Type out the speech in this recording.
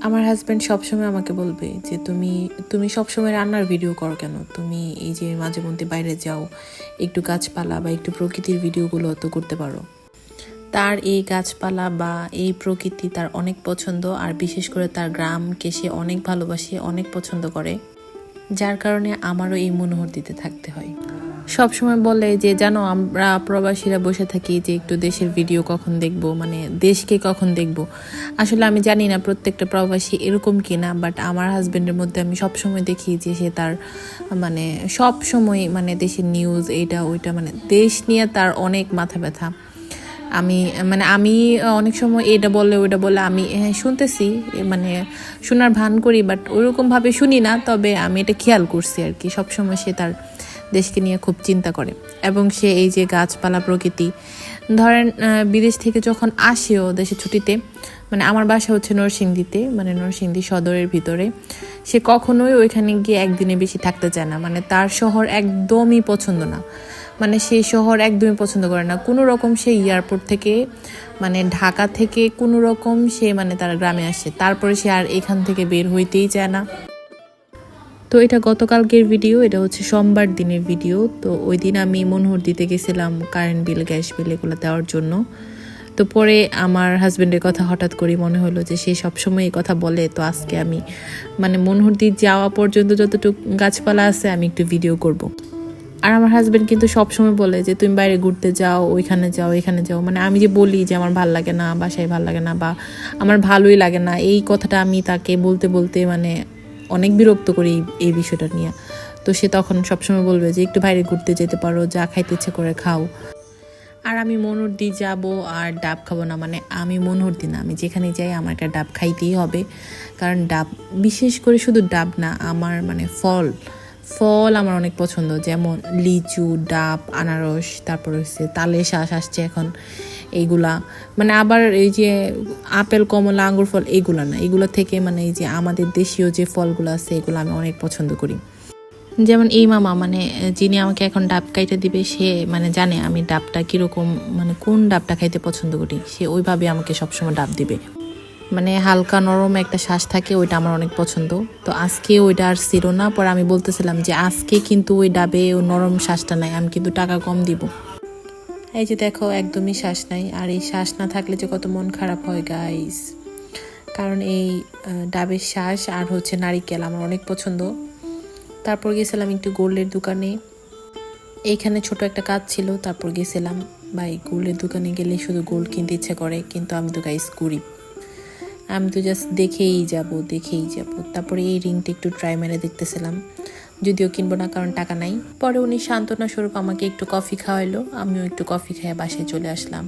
আমার হাজব্যান্ড সবসময় আমাকে বলবে যে তুমি তুমি সবসময় রান্নার ভিডিও করো কেন, তুমি এই যে মাঝে মধ্যে বাইরে যাও, একটু গাছপালা বা একটু প্রকৃতির ভিডিওগুলো তো করতে পারো। তার এই গাছপালা বা এই প্রকৃতি তার অনেক পছন্দ, আর বিশেষ করে তার গ্রামকে সে অনেক ভালোবাসে, অনেক পছন্দ করে, যার কারণে আমারও এই মনোহর দিতে থাকতে হয়। সব সময় বলে যে জানো আমরা প্রবাসীরা বসে থাকি যে একটু দেশের ভিডিও কখন দেখব, মানে দেশকে কখন দেখব। আসলে আমি জানি না প্রত্যেকটা প্রবাসী এরকম কিনা, বাট আমার হাজবেন্ডের মধ্যে আমি সব সময় দেখি যে সে তার মানে সব সময় মানে দেশের নিউজ এইটা ওইটা, মানে দেশ নিয়ে তার অনেক মাথা ব্যথা। আমি অনেক সময় এটা বললে ওইটা বললে আমি হ্যাঁ শুনতেছি, মানে শোনার ভান করি, বাট ওইরকমভাবে শুনি না। তবে আমি এটা খেয়াল করছি আর কি, সবসময় সে তার দেশকে নিয়ে খুব চিন্তা করে। এবং সে এই যে গাছপালা প্রকৃতি, ধরেন বিদেশ থেকে যখন আসেও দেশে ছুটিতে, মানে আমার বাসা হচ্ছে নরসিংদীতে, মানে নরসিংদী সদরের ভিতরে, সে কখনোই ওইখানে গিয়ে একদিনে বেশি থাকতে চায় না। মানে তার শহর একদমই পছন্দ না, মানে সেই শহর একদমই পছন্দ করে না। কোনো রকম সে এয়ারপোর্ট থেকে মানে ঢাকা থেকে কোনো রকম সে মানে তার গ্রামে আসে, তারপরে সে আর এখান থেকে বের হইতেই চায় না। তো এটা গতকালকের ভিডিও, এটা হচ্ছে সোমবার দিনের ভিডিও। তো ওই দিন আমি মনোহর দিতে গেছিলাম কারেন্ট বিল, গ্যাস বিল এগুলো দেওয়ার জন্য। তো পরে আমার হাজব্যান্ডের কথা হঠাৎ করে মনে হলো যে সে সবসময় এই কথা বলে, তো আজকে আমি মানে মনোহর দি যাওয়া পর্যন্ত যতটুকু গাছপালা আছে আমি একটু ভিডিও করব। আর আমার হাজব্যান্ড কিন্তু সবসময় বলে যে তুমি বাইরে ঘুরতে যাও, ওইখানে যাও এখানে যাও, মানে আমি যে বলি যে আমার ভাল লাগে না, বাসায় ভাল লাগে না, বা আমার ভালোই লাগে না, এই কথাটা আমি তাকে বলতে বলতে মানে অনেক বিরক্ত করি এই বিষয়টা নিয়ে। তো সে তখন সবসময় বলবে যে একটু বাইরে ঘুরতে যেতে পারো, যা খাইতে ইচ্ছে করে খাও। আর আমি মনোহর দি যাবো আর ডাব খাবো না, মানে আমি মনোহর দি না, আমি যেখানে যাই আমার একটা ডাব খাইতেই হবে। কারণ ডাব, বিশেষ করে শুধু ডাব না, আমার মানে ফল ফল আমার অনেক পছন্দ, যেমন লিচু, ডাব, আনারস, তারপর হচ্ছে তালে শাঁস আসছে এখন, এইগুলা। মানে আবার এই যে আপেল, কমলা, আঙ্গুর ফল এইগুলা না, এগুলো থেকে মানে এই যে আমাদের দেশীয় যে ফলগুলো আছে এগুলো আমি অনেক পছন্দ করি। যেমন এই মামা, মানে যিনি আমাকে এখন ডাব খাইতে দিবে, সে মানে জানে আমি ডাবটা কীরকম, মানে কোন ডাবটা খাইতে পছন্দ করি, সে ওইভাবে আমাকে সবসময় ডাব দিবে। মানে হালকা নরম একটা শ্বাস থাকে, ওইটা আমার অনেক পছন্দ। তো আজকে ওইটা আর ছিল না, পরে আমি বলতেছিলাম যে আজকে কিন্তু ওই ডাবে ও নরম শ্বাসটা নাই, আমি কিন্তু টাকা কম দিব। এই যে দেখো একদমই শ্বাস নাই, আর এই শ্বাস না থাকলে যে কত মন খারাপ হয় গাইস। কারণ এই ডাবের শ্বাস আর হচ্ছে নারিকেল আমার অনেক পছন্দ। তারপর গেছিলাম একটু গোল্ডের দোকানে, এইখানে ছোট একটা কাজ ছিল, তারপর গেছিলাম। ভাই গোল্ডের দোকানে গেলে শুধু গোল্ড কিনতে ইচ্ছে করে, কিন্তু আমি তো গাইস গরিব, আমি তো জাস্ট দেখেই যাব। তারপরে এই রিংটা একটু ট্রাই মেরে দেখতেছিলাম, যদিও কিনবো না কারণ টাকা নাই। পরে উনি সান্ত্বনা স্বরূপ আমাকে একটু কফি খাওয়াইলো, আমিও একটু কফি খেয়ে বাসায় চলে আসলাম।